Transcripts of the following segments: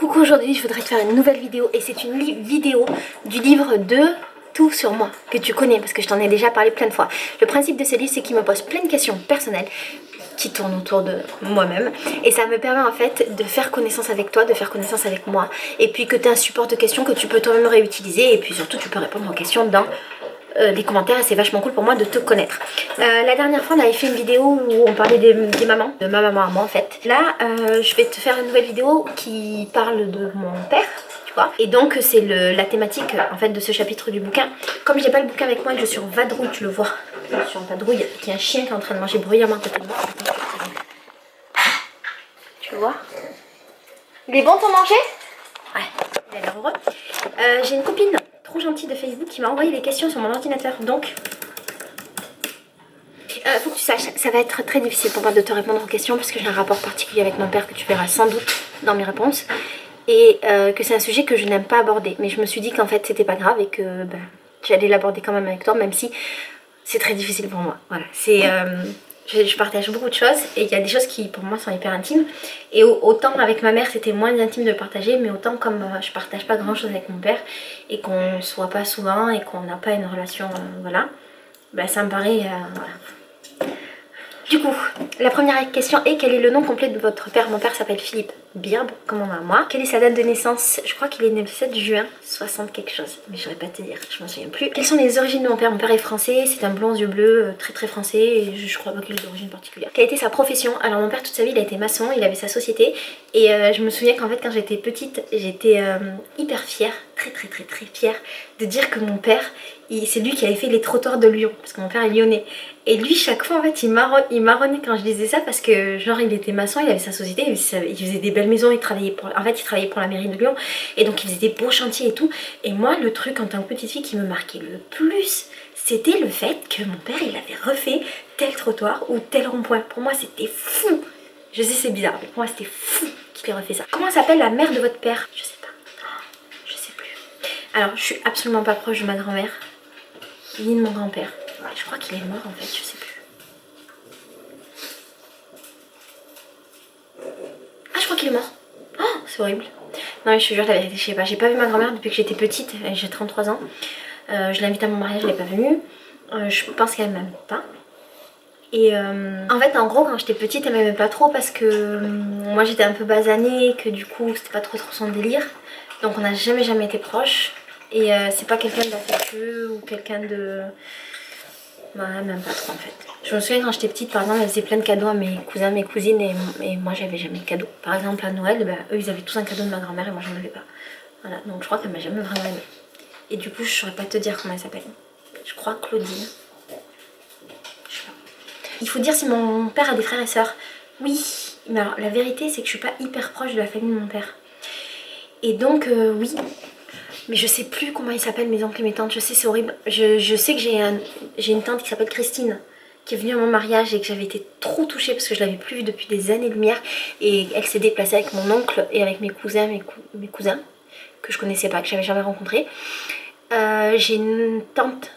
Coucou, aujourd'hui je voudrais te faire une nouvelle vidéo et c'est une vidéo du livre de Tout sur moi que tu connais parce que je t'en ai déjà parlé plein de fois. Le principe de ce livre, c'est qu'il me pose plein de questions personnelles qui tournent autour de moi-même et ça me permet en fait de faire connaissance avec toi, de faire connaissance avec moi et puis que tu as un support de questions que tu peux toi-même réutiliser et puis surtout tu peux répondre aux questions dans les commentaires et c'est vachement cool pour moi de te connaître. La dernière fois on avait fait une vidéo où on parlait des mamans, de ma maman à moi en fait. Là je vais te faire une nouvelle vidéo qui parle de mon père, tu vois. Et donc c'est la thématique en fait de ce chapitre du bouquin. Comme j'ai pas le bouquin avec moi et que je suis en vadrouille, tu le vois, je suis en vadrouille, qu'il y a un chien qui est en train de manger bruyamment à côté de moi. Tu le vois? Il est bon ton manger? Ouais, il a l'air heureux. J'ai une copine trop gentille de Facebook qui m'a envoyé les questions sur mon ordinateur, donc faut que tu saches, ça va être très difficile pour moi de te répondre aux questions parce que j'ai un rapport particulier avec mon père que tu verras sans doute dans mes réponses et que c'est un sujet que je n'aime pas aborder, mais je me suis dit qu'en fait c'était pas grave et que j'allais l'aborder quand même avec toi, même si c'est très difficile pour moi. Voilà, c'est je partage beaucoup de choses et il y a des choses qui pour moi sont hyper intimes et autant avec ma mère c'était moins intime de le partager, mais autant comme je partage pas grand chose avec mon père et qu'on se voit pas souvent et qu'on n'a pas une relation voilà, bah, ça me paraît voilà. Du coup, la première question est: quel est le nom complet de votre père? Mon père s'appelle Philippe Birbe, comme mon maman. Quelle est sa date de naissance? Je crois qu'il est né le 7 juin 60 quelque chose, mais je saurais pas te dire, je m'en souviens plus. Quelles sont les origines de mon père? Mon père est français, c'est un blond aux yeux bleus, très très français, et je crois pas qu'il ait d'origine particulière. Quelle a été sa profession? Alors mon père toute sa vie il a été maçon, il avait sa société, et je me souviens qu'en fait quand j'étais petite, j'étais hyper fière, très fière de dire que mon père, c'est lui qui avait fait les trottoirs de Lyon, parce que mon père est lyonnais. Et lui chaque fois en fait il marronnait quand je disais ça parce que genre il était maçon, il avait sa société, il faisait des belles maisons, il travaillait pour la mairie de Lyon et donc il faisait des beaux chantiers et tout. Et moi le truc en tant que petite fille qui me marquait le plus, c'était le fait que mon père il avait refait tel trottoir ou tel rond-point. Pour moi c'était fou. Je sais c'est bizarre mais pour moi c'était fou qu'il ait refait ça. Comment s'appelle la mère de votre père? Je sais pas. Je sais plus. Alors je suis absolument pas proche de ma grand-mère ni de mon grand-père. Je crois qu'il est mort en fait, je sais plus. Ah, je crois qu'il est mort. Oh, c'est horrible. Non mais je te jure la vérité, je sais pas. J'ai pas vu ma grand-mère depuis que j'étais petite, j'ai 33 ans. Je l'invite à mon mariage, elle est pas venue. Je pense qu'elle m'aime pas. Et en fait en gros quand j'étais petite elle m'aimait pas trop parce que moi j'étais un peu basanée, que du coup c'était pas trop son délire. Donc on n'a jamais été proches. Et c'est pas quelqu'un d'affectueux ou quelqu'un de... Non, même pas trop en fait. Je me souviens quand j'étais petite, par exemple, elle faisait plein de cadeaux à mes cousins, mes cousines et moi j'avais jamais de cadeaux. Par exemple à Noël, eux ils avaient tous un cadeau de ma grand-mère et moi j'en avais pas. Voilà, donc je crois qu'elle m'a jamais vraiment aimée. Et du coup je saurais pas te dire comment elle s'appelle. Je crois Claudine. Je sais pas. Il faut dire si mon père a des frères et sœurs. Oui, mais alors la vérité c'est que je suis pas hyper proche de la famille de mon père. Et donc oui. Mais je sais plus comment ils s'appellent mes oncles et mes tantes, je sais c'est horrible. Je sais que j'ai une tante qui s'appelle Christine, qui est venue à mon mariage et que j'avais été trop touchée parce que je l'avais plus vue depuis des années-lumière. Et elle s'est déplacée avec mon oncle et avec mes cousins, mes cousins, que je connaissais pas, que j'avais jamais rencontrés. J'ai une tante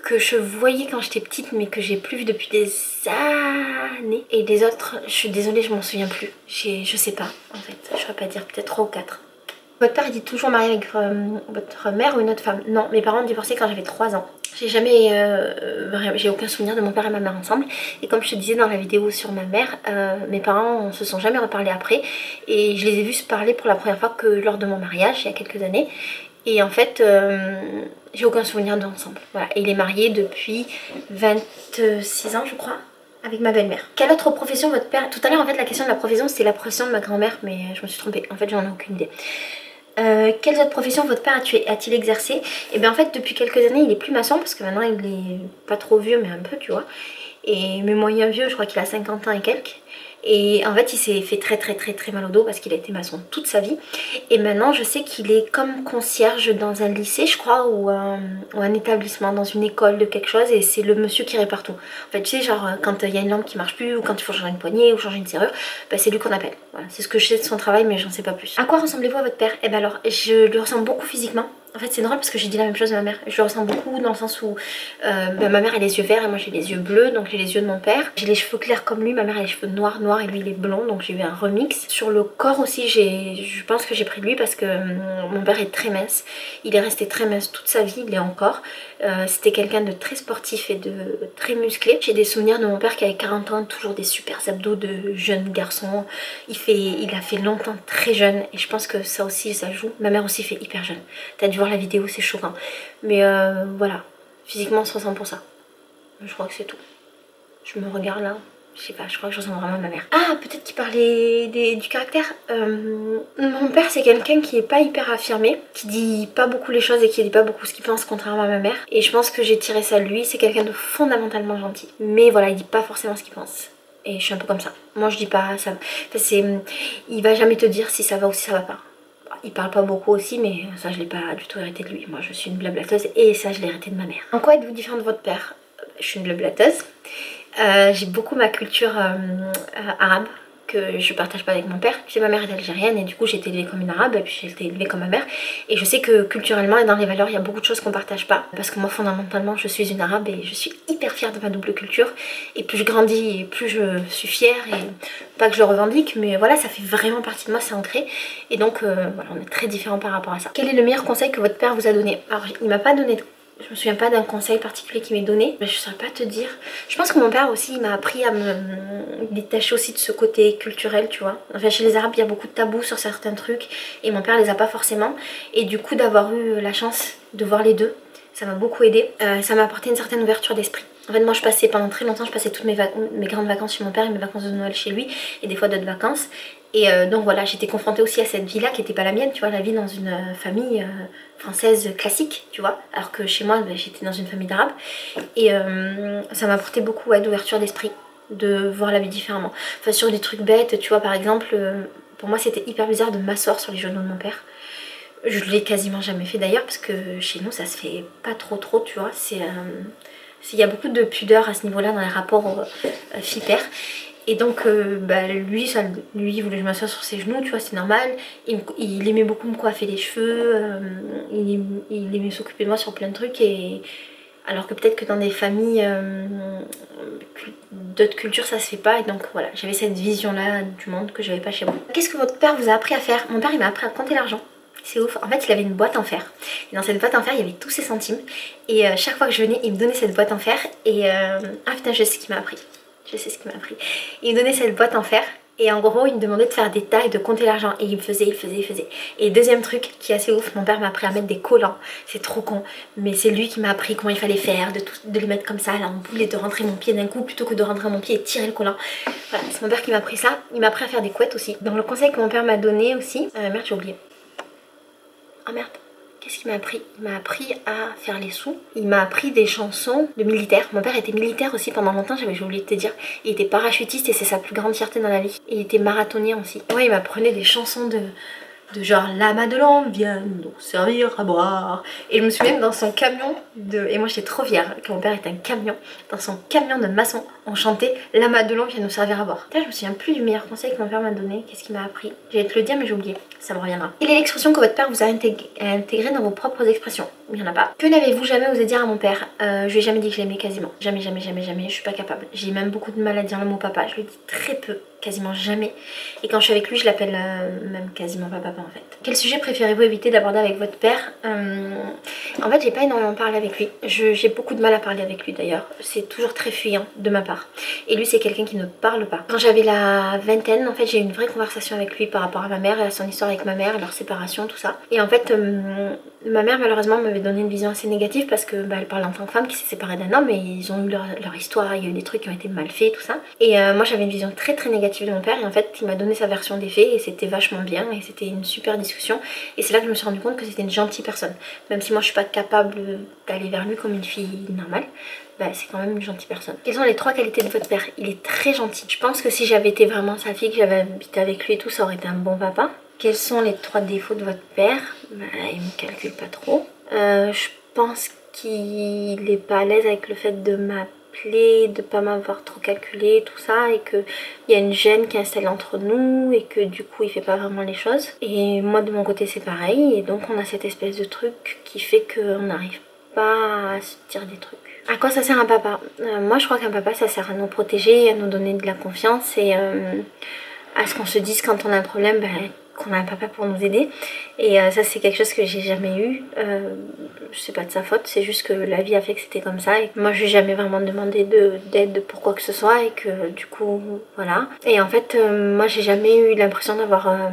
que je voyais quand j'étais petite mais que j'ai plus vue depuis des années. Et les autres, je suis désolée, je m'en souviens plus. Je sais pas en fait, je saurais pas dire, peut-être 3 ou 4. Votre père est toujours marié avec votre mère ou une autre femme? Non, mes parents ont divorcé quand j'avais 3 ans. J'ai aucun souvenir de mon père et ma mère ensemble. Et comme je te disais dans la vidéo sur ma mère, mes parents se sont jamais reparlés après. Et je les ai vus se parler pour la première fois que lors de mon mariage, il y a quelques années. Et en fait, j'ai aucun souvenir d'eux ensemble. Voilà. Et il est marié depuis 26 ans, je crois, avec ma belle-mère. Quelle autre profession votre père... Tout à l'heure, en fait, la question de la profession, c'était la profession de ma grand-mère, mais je me suis trompée. En fait, j'en ai aucune idée. Quelles autres professions votre père a-t-il exercé? Et bien en fait depuis quelques années il est plus maçon parce que maintenant il est pas trop vieux mais un peu tu vois. Mais moyen vieux, je crois qu'il a 50 ans et quelques. Et en fait il s'est fait très mal au dos parce qu'il a été maçon toute sa vie. Et maintenant je sais qu'il est comme concierge dans un lycée je crois ou un établissement, dans une école de quelque chose. Et c'est le monsieur qui répare tout. En fait tu sais genre quand il y a une lampe qui marche plus ou quand il faut changer une poignée ou changer une serrure, bah, c'est lui qu'on appelle. Voilà, c'est ce que je sais de son travail mais j'en sais pas plus. À quoi ressemblez-vous à votre père? Et ben alors je lui ressemble beaucoup physiquement. En fait c'est drôle parce que j'ai dit la même chose de ma mère. Je le ressens beaucoup dans le sens où ma mère a les yeux verts et moi j'ai les yeux bleus, donc j'ai les yeux de mon père. J'ai les cheveux clairs comme lui, ma mère a les cheveux noirs et lui il est blond, donc j'ai eu un remix. Sur le corps aussi je pense que j'ai pris lui parce que mon père est très mince. Il est resté très mince toute sa vie, il est encore. C'était quelqu'un de très sportif et de très musclé. J'ai des souvenirs de mon père qui avait 40 ans, toujours des super abdos de jeune garçon. Il a fait longtemps très jeune et je pense que ça aussi ça joue. Ma mère aussi fait hyper jeune. T'as dû voir la vidéo, c'est choquant. Mais voilà, physiquement on se ressemble pour ça. Je crois que c'est tout. Je me regarde là. Je sais pas, je crois que je ressemble vraiment à ma mère. Ah, peut-être qu'il parlait du caractère. Mon père, c'est quelqu'un qui est pas hyper affirmé, qui dit pas beaucoup les choses et qui dit pas beaucoup ce qu'il pense, contrairement à ma mère. Et je pense que j'ai tiré ça de lui. C'est quelqu'un de fondamentalement gentil. Mais voilà, il dit pas forcément ce qu'il pense. Et je suis un peu comme ça. Moi, je dis pas ça. Enfin, il va jamais te dire si ça va ou si ça va pas. Il parle pas beaucoup aussi, mais ça, je l'ai pas du tout hérité de lui. Moi, je suis une blablateuse et ça, je l'ai hérité de ma mère. En quoi êtes-vous différent de votre père? Je suis une blablateuse. J'ai beaucoup ma culture arabe que je partage pas avec mon père. Tu sais, ma mère est algérienne et du coup j'ai été élevée comme une arabe et puis j'ai été élevée comme ma mère. Et je sais que culturellement et dans les valeurs il y a beaucoup de choses qu'on partage pas. Parce que moi fondamentalement je suis une arabe et je suis hyper fière de ma double culture. Et plus je grandis et plus je suis fière et pas que je le revendique mais voilà ça fait vraiment partie de moi, c'est ancré. Et donc voilà on est très différents par rapport à ça. Quel est le meilleur conseil que votre père vous a donné? Alors il m'a pas donné de... Je me souviens pas d'un conseil particulier qui m'est donné, mais je saurais pas te dire. Je pense que mon père aussi il m'a appris à me détacher aussi de ce côté culturel, tu vois. Enfin chez les arabes il y a beaucoup de tabous sur certains trucs et mon père les a pas forcément. Et du coup d'avoir eu la chance de voir les deux, ça m'a beaucoup aidé. Ça m'a apporté une certaine ouverture d'esprit. En fait moi je passais pendant très longtemps, je passais toutes mes grandes vacances chez mon père et mes vacances de Noël chez lui et des fois d'autres vacances. Et donc voilà, j'étais confrontée aussi à cette vie-là qui n'était pas la mienne, tu vois, la vie dans une famille française classique, tu vois, alors que chez moi, j'étais dans une famille d'arabes. Et ça m'a apporté beaucoup d'ouverture d'esprit, de voir la vie différemment. Enfin, sur des trucs bêtes, tu vois, par exemple, pour moi, c'était hyper bizarre de m'asseoir sur les genoux de mon père. Je l'ai quasiment jamais fait d'ailleurs, parce que chez nous, ça se fait pas trop, tu vois. Il y a beaucoup de pudeur à ce niveau-là dans les rapports filles-pères. Et donc lui il voulait que je m'assoie sur ses genoux, tu vois, c'est normal. Il aimait beaucoup me coiffer les cheveux, il aimait s'occuper de moi sur plein de trucs. Et alors que peut-être que dans des familles d'autres cultures ça se fait pas. Et donc voilà, j'avais cette vision là du monde que j'avais pas chez moi. Qu'est-ce que votre père vous a appris à faire? Mon père il m'a appris à compter l'argent. C'est ouf, en fait il avait une boîte en fer. Et dans cette boîte en fer il y avait tous ses centimes. Et chaque fois que je venais il me donnait cette boîte en fer. Et ah putain je sais ce qu'il m'a appris. Je sais ce qu'il m'a appris. Il me donnait cette boîte en fer et en gros il me demandait de faire des tas et de compter l'argent et il faisait. Et deuxième truc qui est assez ouf, mon père m'a appris à mettre des collants. C'est trop con, mais c'est lui qui m'a appris comment il fallait faire, de les mettre comme ça à l'ampoule et de rentrer mon pied d'un coup plutôt que de rentrer mon pied et tirer le collant. Voilà, c'est mon père qui m'a appris ça. Il m'a appris à faire des couettes aussi. Dans le conseil que mon père m'a donné aussi, merde j'ai oublié. Oh merde. Qu'est-ce qu'il m'a appris? Il m'a appris à faire les sous. Il m'a appris des chansons de militaires. Mon père était militaire aussi pendant longtemps, j'ai oublié de te dire. Il était parachutiste et c'est sa plus grande fierté dans la vie. Il était marathonien aussi. Ouais, il m'apprenait des chansons de genre la Madelon vient nous servir à boire. Et je me souviens dans son camion et moi j'étais trop fière que mon père était un camion. Dans son camion de maçon, on chantait la Madelon vient nous servir à boire. Putain, je me souviens plus du meilleur conseil que mon père m'a donné. Qu'est-ce qu'il m'a appris? J'allais te le dire mais j'ai oublié. Ça me reviendra. Quelle est l'expression que votre père vous a intégrée dans vos propres expressions? Il n'y en a pas. Que n'avez-vous jamais osé dire à mon père? Je lui ai jamais dit que je l'aimais quasiment. Jamais. Je suis pas capable. J'ai même beaucoup de mal à dire le mot papa. Je lui dis très peu. Quasiment jamais. Et quand je suis avec lui, je l'appelle même quasiment pas papa en fait. Quel sujet préférez-vous éviter d'aborder avec votre père? En fait, j'ai pas énormément parlé avec lui. J'ai beaucoup de mal à parler avec lui d'ailleurs. C'est toujours très fuyant de ma part. Et lui, c'est quelqu'un qui ne parle pas. Quand j'avais la vingtaine, en fait, j'ai eu une vraie conversation avec lui par rapport à ma mère et à son histoire avec ma mère, leur séparation, tout ça. Et en fait, ma mère malheureusement m'avait donné une vision assez négative parce que elle parle en tant que femme qui s'est séparée d'un homme et ils ont eu leur histoire, il y a eu des trucs qui ont été mal faits, tout ça. Et moi, j'avais une vision très négative de mon père et en fait il m'a donné sa version des faits et c'était vachement bien et c'était une super discussion et c'est là que je me suis rendu compte que c'était une gentille personne, même si moi je suis pas capable d'aller vers lui comme une fille normale. C'est quand même une gentille personne. Quelles sont les 3 qualités de votre père? Il est très gentil. Je pense que si j'avais été vraiment sa fille, que j'avais habité avec lui et tout, ça aurait été un bon papa. Quels sont les 3 défauts de votre père? Il me calcule pas trop. Je pense qu'il est pas à l'aise avec le fait de plaît de pas m'avoir trop calculé, tout ça, et qu'il y a une gêne qui est installée entre nous et que du coup il fait pas vraiment les choses. Et moi de mon côté c'est pareil, et donc on a cette espèce de truc qui fait qu'on n'arrive pas à se dire des trucs. À quoi ça sert un papa? Moi je crois qu'un papa ça sert à nous protéger, à nous donner de la confiance et à ce qu'on se dise quand on a un problème, qu'on a un papa pour nous aider. Et ça c'est quelque chose que j'ai jamais eu. C'est pas de sa faute, c'est juste que la vie a fait que c'était comme ça. Et moi je n'ai jamais vraiment demandé d'aide pour quoi que ce soit et que du coup voilà. Et en fait moi j'ai jamais eu l'impression d'avoir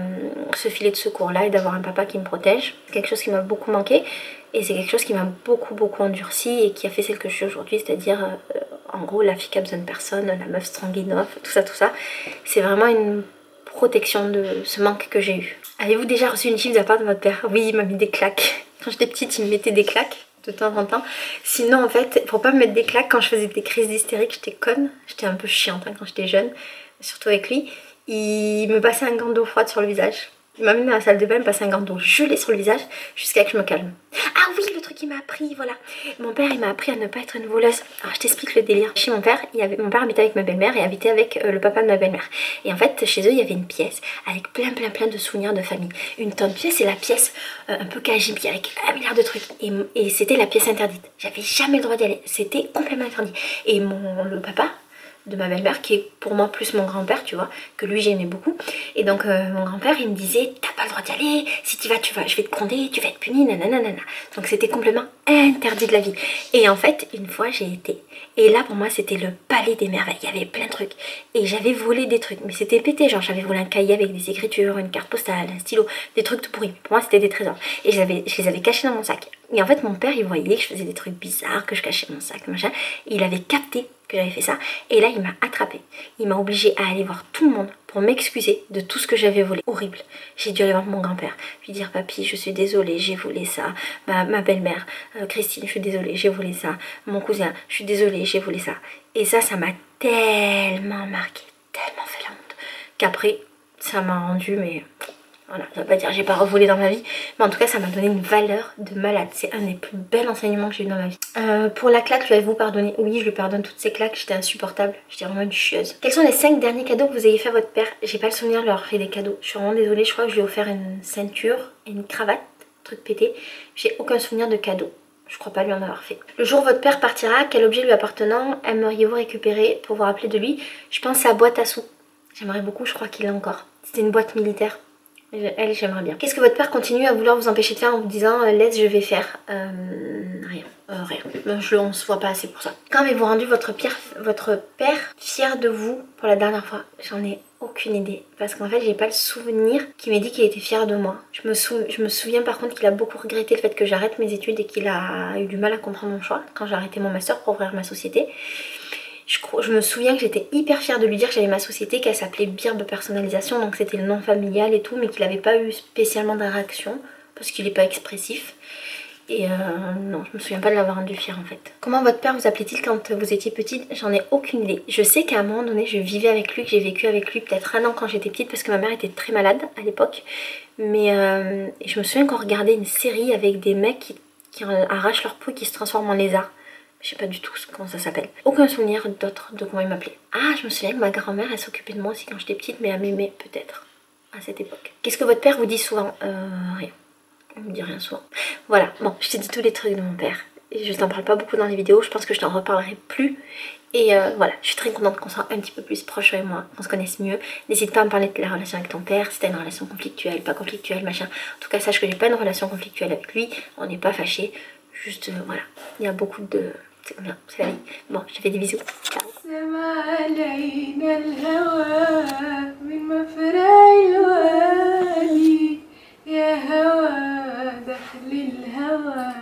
ce filet de secours là et d'avoir un papa qui me protège. C'est quelque chose qui m'a beaucoup manqué. Et c'est quelque chose qui m'a beaucoup endurci et qui a fait celle que je suis aujourd'hui, c'est-à-dire en gros la fille qui a besoin de personne, la meuf strong enough, tout ça. C'est vraiment une protection de ce manque que j'ai eu. Avez-vous déjà reçu une gifle de la part de votre père? Oui, il m'a mis des claques. Quand j'étais petite, il me mettait des claques de temps en temps. Sinon en fait, pour pas me mettre des claques, quand je faisais des crises d'hystérique, j'étais conne. J'étais un peu chiante hein, quand j'étais jeune, surtout avec lui. Il me passait un gant d'eau froide sur le visage. Il m'a mis dans la salle de bain, il me passait un gant d'eau gelé sur le visage jusqu'à ce que je me calme. Ah oui, le truc qu'il m'a appris, voilà. Mon père, il m'a appris à ne pas être une voleuse. Alors je t'explique le délire. Chez mon père, mon père habitait avec ma belle-mère et habitait avec le papa de ma belle-mère. Et en fait, chez eux, il y avait une pièce avec plein de souvenirs de famille. Une tonne. Tu sais, c'est la pièce un peu KGB avec 1 milliard de trucs. Et c'était la pièce interdite. J'avais jamais le droit d'y aller. C'était complètement interdit. Et le papa de ma belle-mère, qui est pour moi plus mon grand-père, tu vois, que lui j'aimais beaucoup. Et donc mon grand-père il me disait t'as pas le droit d'y aller, si tu vas, je vais te gronder, tu vas être puni, nanana. Donc c'était complètement interdit de la vie. Et en fait une fois j'ai été, et là pour moi c'était le palais des merveilles, il y avait plein de trucs. Et j'avais volé des trucs, mais c'était pété, genre j'avais volé un cahier avec des écritures, une carte postale, un stylo, des trucs tout pourris. Pour moi c'était des trésors. Et je les avais cachés dans mon sac. Et en fait mon père il voyait que je faisais des trucs bizarres, que je cachais mon sac, machin. Et il avait capté que j'avais fait ça, et là il m'a attrapée. Il m'a obligée à aller voir tout le monde pour m'excuser de tout ce que j'avais volé. Horrible. J'ai dû aller voir mon grand-père, lui dire papy je suis désolée, j'ai volé ça. Ma belle-mère, Christine, je suis désolée, j'ai volé ça. Mon cousin, je suis désolée, j'ai volé ça. Et ça m'a tellement marqué, tellement fait la honte, qu'après ça m'a rendu mais... Voilà, ça veut pas dire j'ai pas revolé dans ma vie, mais en tout cas ça m'a donné une valeur de malade. C'est un des plus bels enseignements que j'ai eu dans ma vie. Pour la claque, lui avez-vous pardonné? Oui, je lui pardonne toutes ces claques, j'étais insupportable, j'étais vraiment une chieuse. Quels sont les 5 derniers cadeaux que vous ayez fait à votre père? J'ai pas le souvenir de leur avoir fait des cadeaux. Je suis vraiment désolée, je crois que je lui ai offert une ceinture et une cravate, truc pété. J'ai aucun souvenir de cadeaux. Je crois pas lui en avoir fait. Le jour où votre père partira, quel objet lui appartenant aimeriez-vous récupérer pour vous rappeler de lui? Je pense à la boîte à sous. J'aimerais beaucoup, je crois qu'il l'a encore. C'était une boîte militaire. Elle, j'aimerais bien. Qu'est-ce que votre père continue à vouloir vous empêcher de faire en vous disant laisse, je vais faire? Rien. On se voit pas assez pour ça. Quand avez-vous rendu votre père fier de vous pour la dernière fois? J'en ai aucune idée. Parce qu'en fait, j'ai pas le souvenir qu'il m'ait dit qu'il était fier de moi. Je me souviens par contre qu'il a beaucoup regretté le fait que j'arrête mes études et qu'il a eu du mal à comprendre mon choix quand j'ai arrêté mon master pour ouvrir ma société. Je me souviens que j'étais hyper fière de lui dire que j'avais ma société, qu'elle s'appelait Birbe Personnalisation, donc c'était le nom familial et tout, mais qu'il n'avait pas eu spécialement de réaction, parce qu'il n'est pas expressif. Et non, je me souviens pas de l'avoir rendu fière en fait. Comment votre père vous appelait-il quand vous étiez petite? J'en ai aucune idée. Je sais qu'à un moment donné, je vivais avec lui, que j'ai vécu avec lui peut-être 1 an quand j'étais petite, parce que ma mère était très malade à l'époque. Mais je me souviens qu'on regardait une série avec des mecs qui arrachent leur peau et qui se transforment en lézards. Je sais pas du tout comment ça s'appelle. Aucun souvenir d'autre de comment il m'appelait. Ah, je me souviens que ma grand-mère, elle s'occupait de moi aussi quand j'étais petite, mais elle m'aimait peut-être à cette époque. Qu'est-ce que votre père vous dit souvent? Rien. Il me dit rien souvent. Voilà, bon, je t'ai dit tous les trucs de mon père. Et je t'en parle pas beaucoup dans les vidéos, je pense que je t'en reparlerai plus. Et voilà, je suis très contente qu'on soit un petit peu plus proche et moi, qu'on se connaisse mieux. N'hésite pas à me parler de la relation avec ton père, si t'as une relation conflictuelle, pas conflictuelle, machin. En tout cas, sache que j'ai pas une relation conflictuelle avec lui, on n'est pas fâchés. Juste, voilà, il y a beaucoup de... C'est bien, c'est la vie. Bon, je te fais des bisous. Ciao. يا هوى دخل الهوى